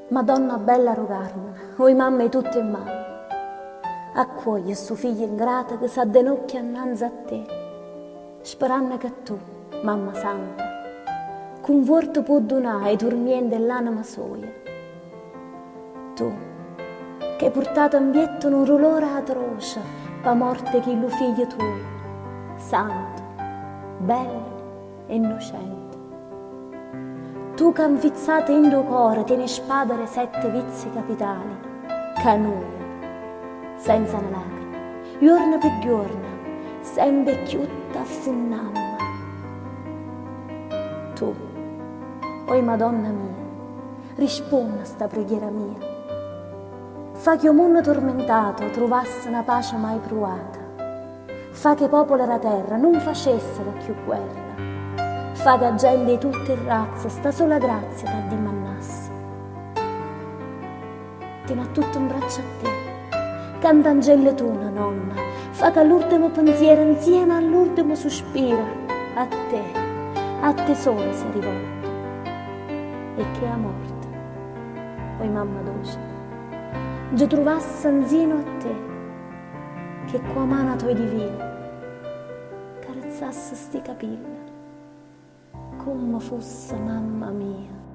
Madonna bella rogarmena, oi mamme tutte e mamme, accoglie sto figlio ingrata che s'addenocchia annanzi a te, sperando che tu, mamma santa, conforto può donare ai dormienti dell'anima soia. Tu, che hai portato in bietto un dolore atroce per morte che lo figlio tuo, santo, bello e innocente. Tu che infizzate in tuo cuore tieni spadere 7 vizi capitali, canuia, senza una lacrima, giorno per giorno, sempre più t'affonnamma. Tu, oi Madonna mia, rispondi a sta preghiera mia. Fa che un mondo tormentato trovasse una pace mai provata. Fa che i popoli della terra non facessero più guerra. Fa che gente di tutte razze sta sola grazia da dimmannasse. Tieni a tutto in braccio a te, canta angelle tu, nonna, fa che l'ultimo pensiero insieme all'ultimo sospiro a te solo si rivolta. E che a morte, oi mamma dolce, già trovasse insieme a te, che qua mano tua divina carezzasse sti capelli, come fosse mamma mia.